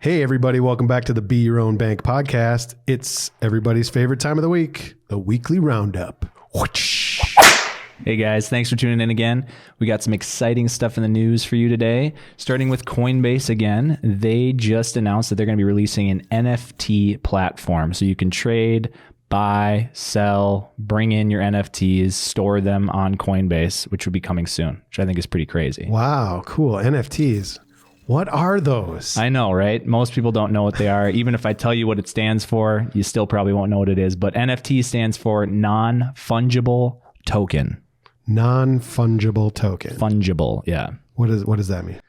Hey, everybody. Welcome back to the Be Your Own Bank podcast. It's everybody's favorite time of the week, the weekly Roundup. Whoosh. Hey guys, thanks for tuning in again. We got some exciting stuff in the news for you today. Starting with Coinbase again, they just announced that they're going to be releasing an NFT platform. So you can trade, buy, sell, bring in your NFTs, store them on Coinbase, which will be coming soon, which I think is pretty crazy. Wow, cool. NFTs. What are those? I know, right? Most people don't know what they are. Even if I tell you what it stands for, you still probably won't know what it is. But NFT stands for non-fungible token. Non-fungible token. Fungible, yeah. What does that mean?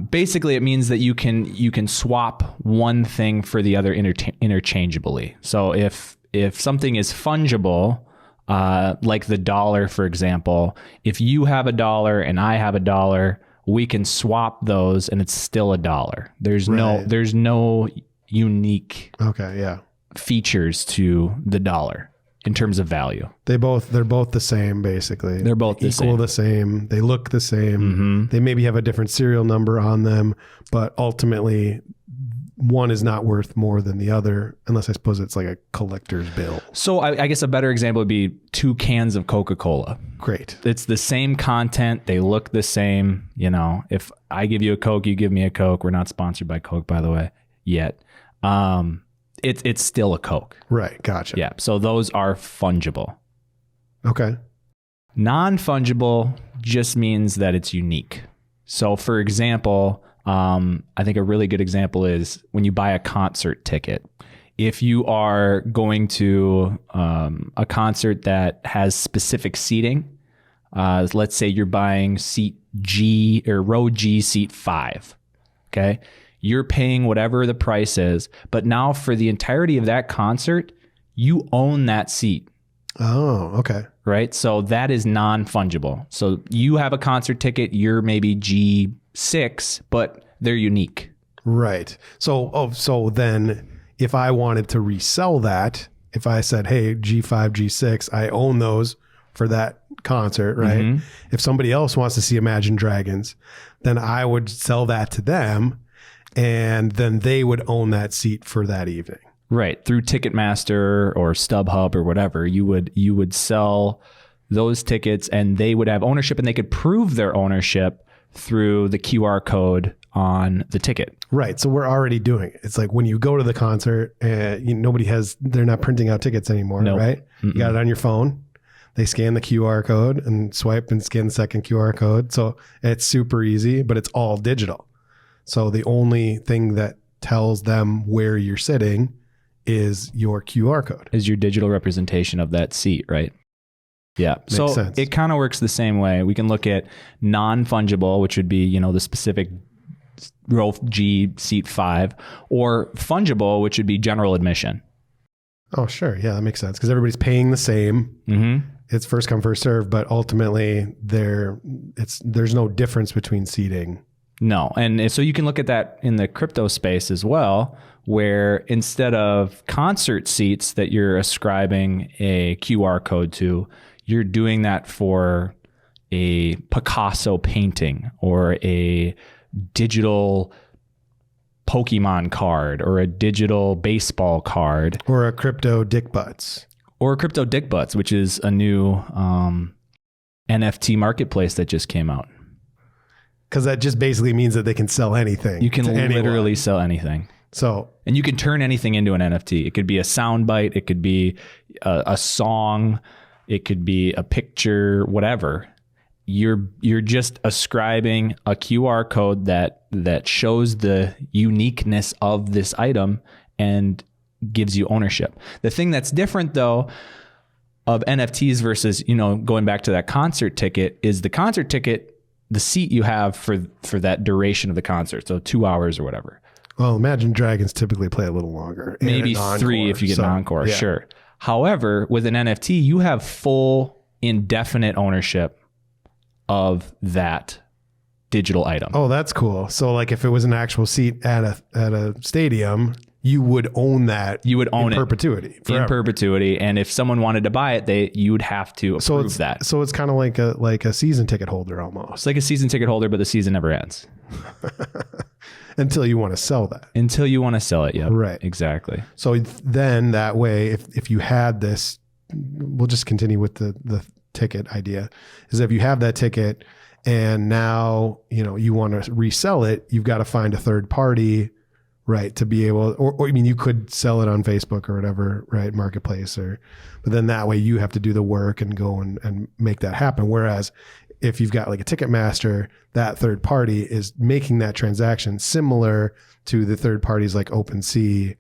Basically, it means that you can swap one thing for the other interchangeably. So if something is fungible, like the dollar, for example, if you have a dollar and I have a dollar, we can swap those and it's still a dollar. There's no unique features to the dollar in terms of value. They're both the same, basically. They're both the same. They look the same. Mm-hmm. They maybe have a different serial number on them, but ultimately one is not worth more than the other, unless I suppose it's like a collector's bill. So I guess a better example would be 2 cans of Coca-Cola. Great. It's the same content. They look the same. You know, if I give you a Coke, you give me a Coke. We're not sponsored by Coke, by the way, yet. It's still a Coke. Right. Gotcha. Yeah. So those are fungible. Okay. Non-fungible just means that it's unique. So for example, I think a really good example is when you buy a concert ticket. If you are going to a concert that has specific seating, let's say you're buying seat G or row G, seat 5. Okay. You're paying whatever the price is, but now for the entirety of that concert, you own that seat. Oh, okay. Right? So that is non-fungible. So you have a concert ticket, you're maybe G6, but they're unique. Right. So then if I wanted to resell that, if I said, hey, G5, G6, I own those for that concert, right? Mm-hmm. If somebody else wants to see Imagine Dragons, then I would sell that to them, and then they would own that seat for that evening. Right. Through Ticketmaster or StubHub or whatever, you would sell those tickets and they would have ownership, and they could prove their ownership through the QR code on the ticket. Right. So we're already doing it. It's like when you go to the concert, they're not printing out tickets anymore, nope. Right? Mm-mm. You got it on your phone. They scan the QR code and swipe and scan the second QR code. So it's super easy, but it's all digital. So the only thing that tells them where you're sitting is your QR code. Is your digital representation of that seat, right? Yeah. Makes sense. It kind of works the same way. We can look at non-fungible, which would be, the specific row G, seat 5, or fungible, which would be general admission. Oh, sure. Yeah, that makes sense. Because everybody's paying the same. Mm-hmm. It's first come, first serve, but ultimately there's no difference between seating. No. And so you can look at that in the crypto space as well, where instead of concert seats that you're ascribing a QR code to, you're doing that for a Picasso painting or a digital Pokemon card or a digital baseball card. Or a crypto dick butts. Which is a new NFT marketplace that just came out. Because that just basically means that they can sell anything. You can literally sell anything. And you can turn anything into an NFT. It could be a soundbite. It could be a song. It could be a picture, whatever. You're just ascribing a QR code that shows the uniqueness of this item and gives you ownership. The thing that's different, though, of NFTs versus, going back to that concert ticket is the concert ticket, the seat you have for that duration of the concert, so 2 hours or whatever. Well, Imagine Dragons typically play a little longer. Maybe 3 if you get an encore, yeah. Sure. However, with an NFT, you have full indefinite ownership of that digital item. Oh, that's cool. So like if it was an actual seat at a stadium, you would own that. You would own it perpetuity. Forever. In perpetuity. And if someone wanted to buy it, you would have to approve that. So it's kind of like a season ticket holder almost. It's like a season ticket holder, but the season never ends. Until you want to sell that. Until you want to sell it. Yeah. Right. Exactly. So then that way, if you had this, we'll just continue with the ticket idea, is if you have that ticket and now, you want to resell it, you've got to find a third party, right, to be able, or I mean, you could sell it on Facebook or whatever, right, marketplace, but then that way you have to do the work and go and make that happen. Whereas if you've got like a Ticketmaster, that third party is making that transaction similar to the third parties like OpenSea,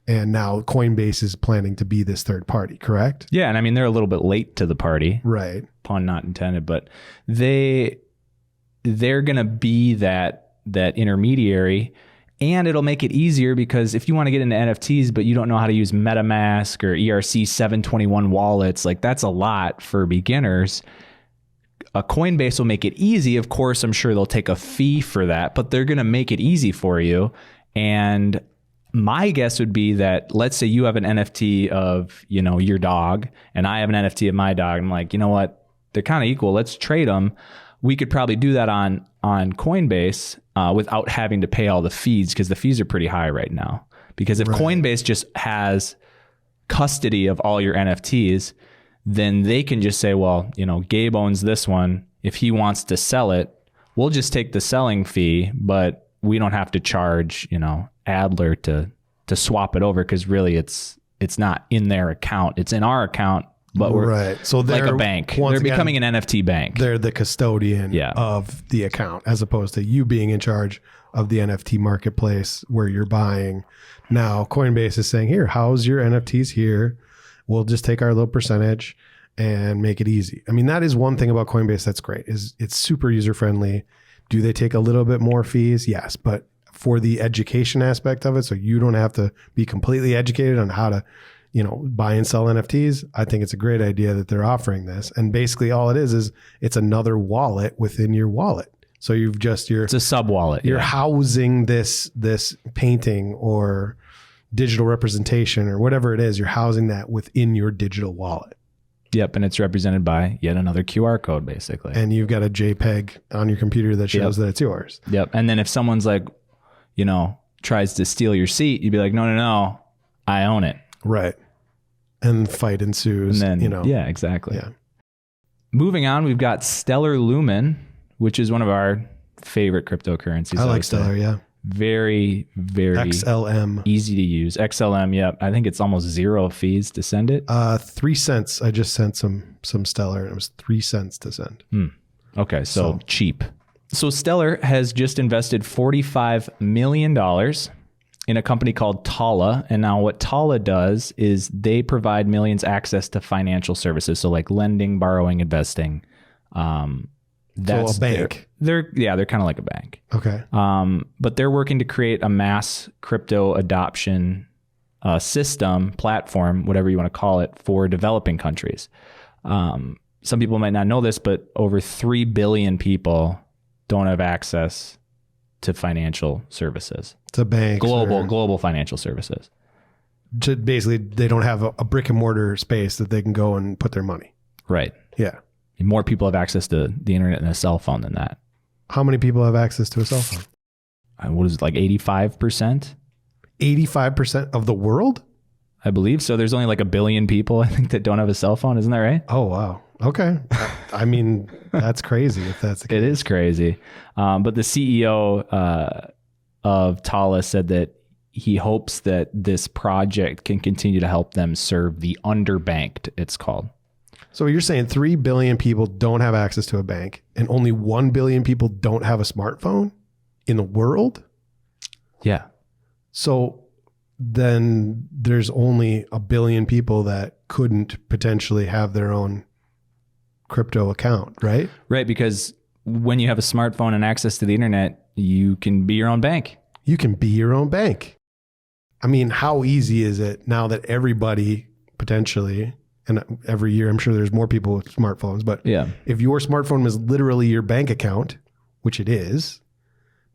and now Coinbase is planning to be this third party, correct? Yeah, and I mean, they're a little bit late to the party. Right. Pun not intended, but they're going to be that intermediary, and it'll make it easier because if you want to get into NFTs, but you don't know how to use MetaMask or ERC 721 wallets, like that's a lot for beginners. A Coinbase will make it easy. Of course, I'm sure they'll take a fee for that, but they're going to make it easy for you. And my guess would be that, let's say you have an NFT of, your dog, and I have an NFT of my dog. I'm like, you know what? They're kind of equal. Let's trade them. We could probably do that on Coinbase without having to pay all the fees, because the fees are pretty high right now. Because if Coinbase just has custody of all your NFTs, then they can just say, well, Gabe owns this one. If he wants to sell it, we'll just take the selling fee, but we don't have to charge, Adler to swap it over, because really it's not in their account. It's in our account, but we're right. So they're like a bank. They're becoming an NFT bank. They're the custodian of the account, as opposed to you being in charge of the NFT marketplace where you're buying. Now Coinbase is saying, here, house your NFTs here. We'll just take our little percentage and make it easy. I mean, that is one thing about Coinbase that's great, is it's super user-friendly. Do they take a little bit more fees? Yes, but for the education aspect of it, so you don't have to be completely educated on how to, buy and sell NFTs, I think it's a great idea that they're offering this. And basically all it is it's another wallet within your wallet. So it's a sub wallet. You're housing this painting or digital representation or whatever it is, you're housing that within your digital wallet. Yep, and it's represented by yet another QR code, basically. And you've got a JPEG on your computer that shows that it's yours. Yep, and then if someone's like, tries to steal your seat, you'd be like, no, I own it. Right. And fight ensues. And then, yeah, exactly. Yeah. Moving on, we've got Stellar Lumen, which is one of our favorite cryptocurrencies. I like Stellar, yeah. Very, very XLM. Easy to use. XLM, yep. I think it's almost 0 fees to send it. 3 cents. I just sent some Stellar, and it was 3 cents to send. Okay, so cheap. So Stellar has just invested $45 million in a company called Tala. And now what Tala does is they provide millions access to financial services. So like lending, borrowing, investing. That's a bank. They're kind of like a bank. Okay. But they're working to create a mass crypto adoption system, platform, whatever you want to call it, for developing countries. Some people might not know this, but over 3 billion people don't have access to financial services. To banks. Global financial services. Basically, they don't have a brick and mortar space that they can go and put their money. Right. Yeah. More people have access to the internet and a cell phone than that. How many people have access to a cell phone? What is it, like 85%? 85% of the world? I believe so. There's only like 1 billion people, I think, that don't have a cell phone. Isn't that right? Oh, wow. Okay. I mean, that's crazy if that's the case. It is crazy. But the CEO of Tala said that he hopes that this project can continue to help them serve the underbanked, it's called. So you're saying 3 billion people don't have access to a bank and only 1 billion people don't have a smartphone in the world? Yeah. So then there's only 1 billion people that couldn't potentially have their own crypto account, right? Right, because when you have a smartphone and access to the internet, you can be your own bank. You can be your own bank. I mean, how easy is it now that everybody potentially, and every year I'm sure there's more people with smartphones, but if your smartphone is literally your bank account, which it is,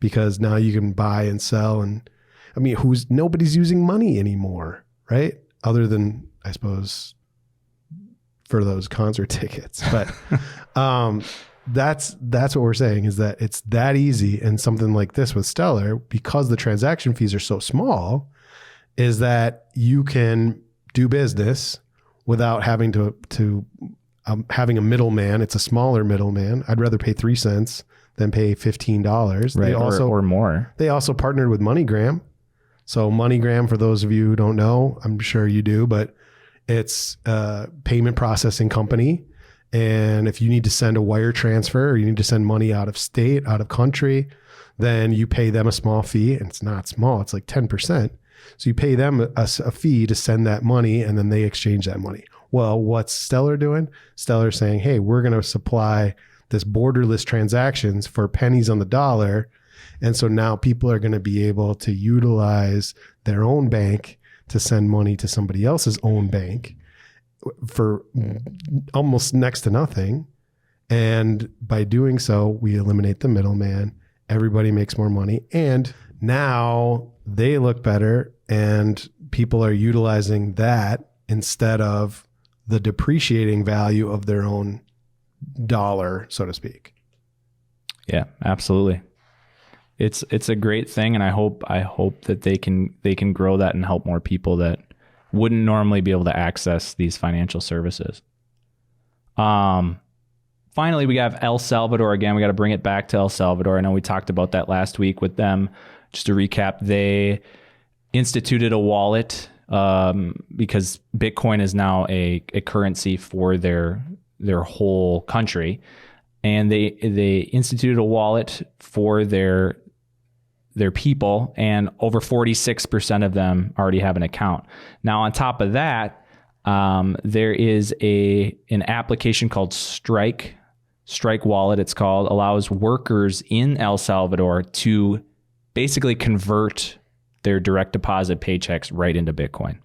because now you can buy and sell, and I mean, nobody's using money anymore, right? Other than, I suppose, for those concert tickets. But that's what we're saying, is that it's that easy. And something like this with Stellar, because the transaction fees are so small, is that you can do business without having to having a middleman. It's a smaller middleman. I'd rather pay 3 cents than pay $15. Right, or more. They also partnered with MoneyGram. So MoneyGram, for those of you who don't know, I'm sure you do, but it's a payment processing company. And if you need to send a wire transfer, or you need to send money out of state, out of country, then you pay them a small fee. And it's not small, it's like 10%. So you pay them a fee to send that money, and then they exchange that money. Well, what's Stellar doing? Stellar saying, hey, we're going to supply this borderless transactions for pennies on the dollar. And so now people are going to be able to utilize their own bank to send money to somebody else's own bank for almost next to nothing. And by doing so, we eliminate the middleman. Everybody makes more money. And now they look better, and people are utilizing that instead of the depreciating value of their own dollar, so to speak. Yeah, absolutely. It's a great thing, and I hope that they can grow that and help more people that wouldn't normally be able to access these financial services. Finally, we have El Salvador again. We got to bring it back to El Salvador. I know we talked about that last week with them. Just to recap, they instituted a wallet because Bitcoin is now a currency for their whole country, and they instituted a wallet for their people, and over 46% of them already have an account. Now, on top of that, there is an application called Strike Wallet. It's called, allows workers in El Salvador to basically convert their direct deposit paychecks right into Bitcoin.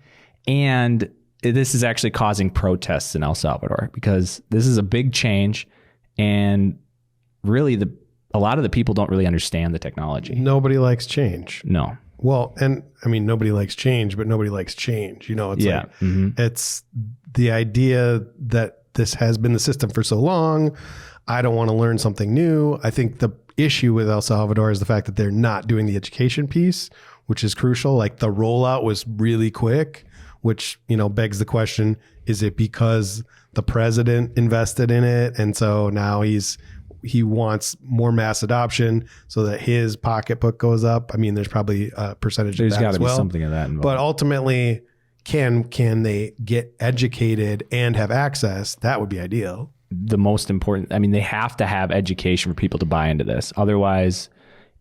And this is actually causing protests in El Salvador because this is a big change, and really a lot of the people don't really understand the technology. Nobody likes change. No. Well, and I mean, nobody likes change, but nobody likes change. You know, it's it's the idea that this has been the system for so long. I don't want to learn something new. I think the issue with El Salvador is the fact that they're not doing the education piece, which is crucial. Like, the rollout was really quick, which, you know, begs the question, is it because the president invested in it? And so now he wants more mass adoption so that his pocketbook goes up. I mean, there's probably a percentage of that as well. There's got to be something of that involved. But ultimately, can they get educated and have access? That would be ideal. The most important, I mean, they have to have education for people to buy into this. Otherwise,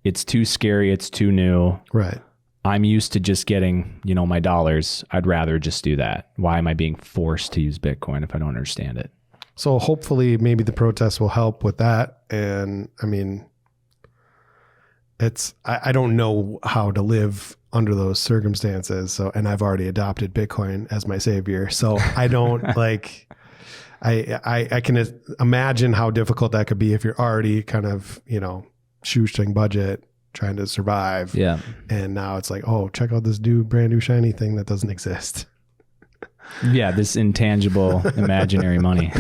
it's too scary. It's too new. Right. I'm used to just getting, my dollars. I'd rather just do that. Why am I being forced to use Bitcoin if I don't understand it? So hopefully maybe the protests will help with that. And I mean, I don't know how to live under those circumstances. So, and I've already adopted Bitcoin as my savior. So I don't I can imagine how difficult that could be if you're already kind of, shoestring budget, trying to survive. Yeah. And now it's like, oh, check out this brand new shiny thing that doesn't exist. Yeah, this intangible imaginary money.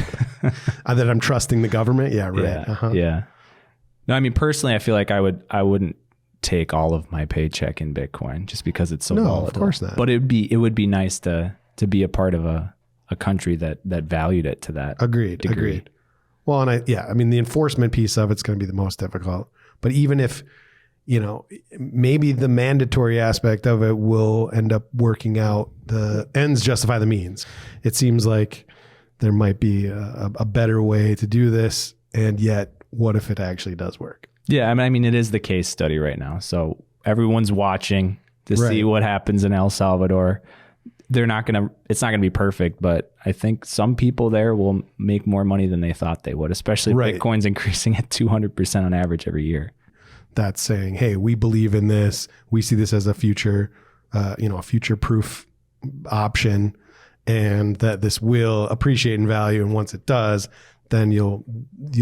That I'm trusting the government. Yeah, right. Yeah, uh-huh. Yeah. No, I mean, personally, I feel like I wouldn't take all of my paycheck in Bitcoin just because it's so volatile. Of course not. But it would be nice to be a part of a country that valued it to that degree. Agreed. Well, and I mean, the enforcement piece of it's going to be the most difficult. But even if, maybe the mandatory aspect of it will end up working out. The ends justify the means. It seems like there might be a better way to do this. And yet, what if it actually does work? Yeah, I mean, it is the case study right now. So everyone's watching to see what happens in El Salvador. It's not going to be perfect, but I think some people there will make more money than they thought they would, especially if Bitcoin's increasing at 200% on average every year. That's saying, hey, we believe in this. We see this as a future, a future-proof option, and that this will appreciate in value. And once it does, then you'll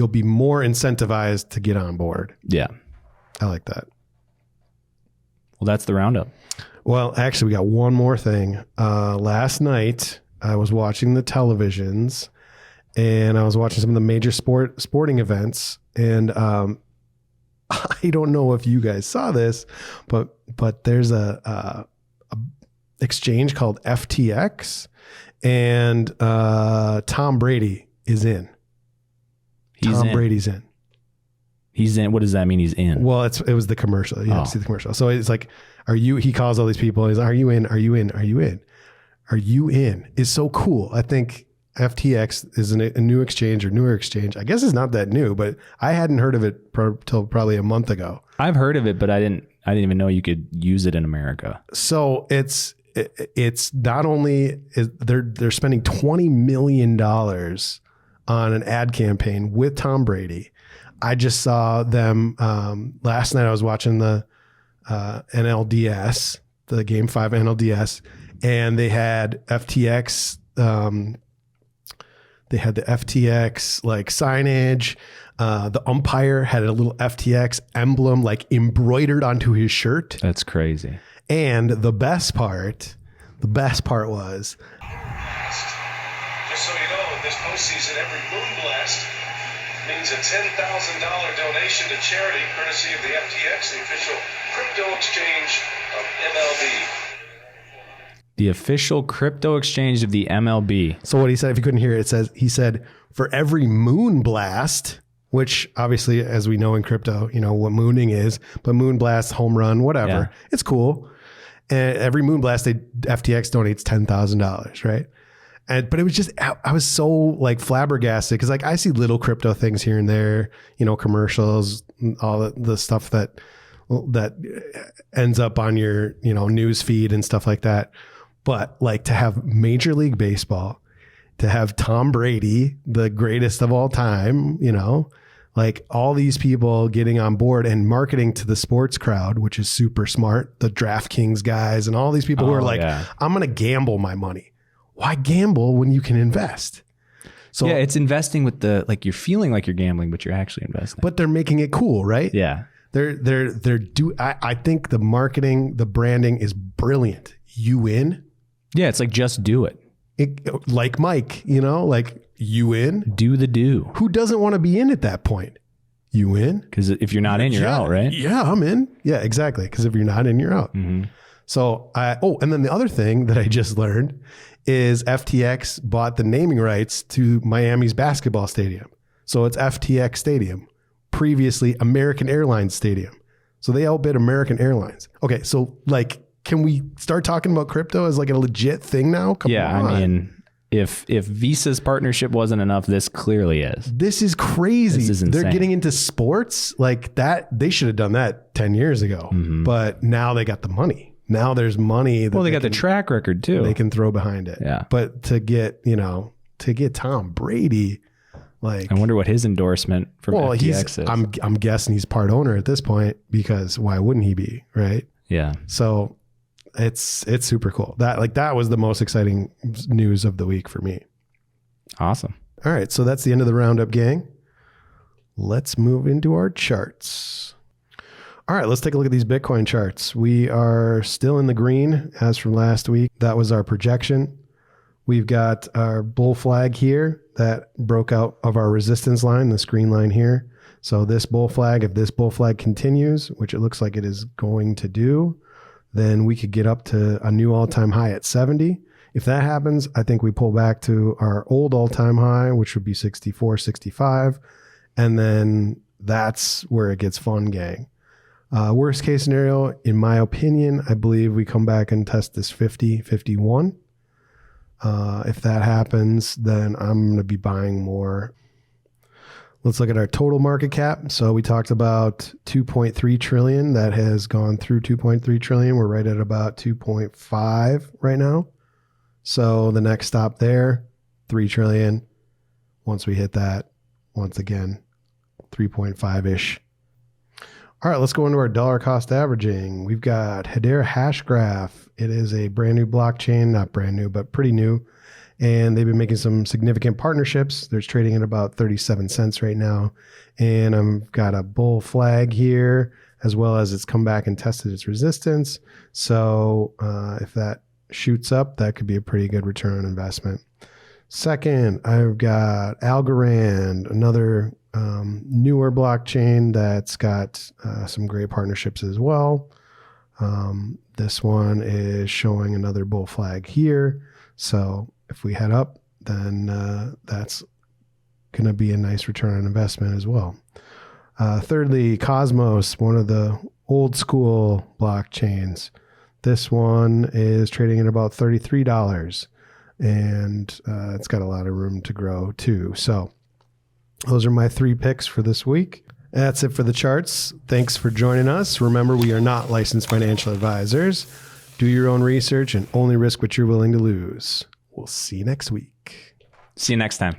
be more incentivized to get on board. Yeah. I like that. Well, that's the roundup. Well, actually, we got one more thing. Last night, I was watching the televisions, and I was watching some of the major sporting events, and I don't know if you guys saw this, but there's a exchange called FTX, and Tom Brady is in. Brady's in. He's in. What does that mean? He's in. Well, it was the commercial. You have to see the commercial. So it's like, he calls all these people. He's like, are you in? Are you in? Are you in? Are you in? Is so cool. I think FTX is a new exchange or newer exchange. I guess it's not that new, but I hadn't heard of it till probably a month ago. I've heard of it, but I didn't even know you could use it in America. So it's not only they're spending $20 million on an ad campaign with Tom Brady. I just saw them last night. I was watching the NLDS, the Game 5 NLDS, and they had FTX. They had the FTX like signage. The umpire had a little FTX emblem like embroidered onto his shirt. That's crazy. And the best part was, just so you know, this postseason, every moon blast means a $10,000 donation to charity, courtesy of the FTX, the official crypto exchange of MLB. The official crypto exchange of the MLB. So what he said, if you couldn't hear it, he said, for every moon blast, which obviously, as we know in crypto, you know what mooning is, but moon blast, home run, whatever, it's cool. And every moon blast, FTX donates $10,000, right? But it was just, I was so like flabbergasted because like I see little crypto things here and there, you know, commercials, all the stuff that ends up on your, you know, news feed and stuff like that. But like to have Major League Baseball, to have Tom Brady, the greatest of all time, you know, like all these people getting on board and marketing to the sports crowd, which is super smart. The DraftKings guys and all these people who are like, I'm going to gamble my money. Why gamble when you can invest? So yeah, it's investing with you're feeling like you're gambling, but you're actually investing. But they're making it cool, right? Yeah. I think the marketing, the branding is brilliant. You in? Yeah, it's like just do it. Like Mike, you know, like you in? Do the do. Who doesn't want to be in at that point? You in? Because if you're not in, you're out, right? Yeah, I'm in. Yeah, exactly. Because if you're not in, you're out. Mm-hmm. So and then the other thing that I just learned is FTX bought the naming rights to Miami's basketball stadium. So it's FTX Stadium, previously American Airlines Stadium. So they outbid American Airlines. Okay, so like, can we start talking about crypto as like a legit thing now? Come on. I mean, if Visa's partnership wasn't enough, this clearly is. This is crazy. This is insane. They're getting into sports like that. They should have done that 10 years ago, but now they got the money. Now there's money. Well, they got the track record too. They can throw behind it. Yeah. But to get Tom Brady, like, I wonder what his endorsement from FTX is. I'm guessing he's part owner at this point, because why wouldn't he be? Right. Yeah. So it's super cool. That was the most exciting news of the week for me. Awesome. All right. So that's the end of the Roundup, gang. Let's move into our charts. All right, let's take a look at these Bitcoin charts. We are still in the green as from last week. That was our projection. We've got our bull flag here that broke out of our resistance line, this green line here. So this bull flag, if this bull flag continues, which it looks like it is going to do, then we could get up to a new all-time high at 70. If that happens, I think we pull back to our old all-time high, which would be 64, 65. And then that's where it gets fun, gang. Worst case scenario, in my opinion, I believe we come back and test this 50, 51. If that happens, then I'm going to be buying more. Let's look at our total market cap. So we talked about 2.3 trillion. That has gone through 2.3 trillion. We're right at about 2.5 right now. So the next stop there, 3 trillion. Once we hit that, once again, 3.5-ish. All right, let's go into our dollar cost averaging. We've got Hedera Hashgraph. It is a brand new blockchain, not brand new, but pretty new. And they've been making some significant partnerships. They're trading at about 37 cents right now. And I've got a bull flag here, as well as it's come back and tested its resistance. So if that shoots up, that could be a pretty good return on investment. Second, I've got Algorand, another newer blockchain that's got some great partnerships as well. This one is showing another bull flag here. So if we head up, then that's going to be a nice return on investment as well. Thirdly, Cosmos, one of the old school blockchains. This one is trading at about $33, and it's got a lot of room to grow too. So those are my 3 picks for this week. That's it for the charts. Thanks for joining us. Remember, we are not licensed financial advisors. Do your own research and only risk what you're willing to lose. We'll see you next week. See you next time.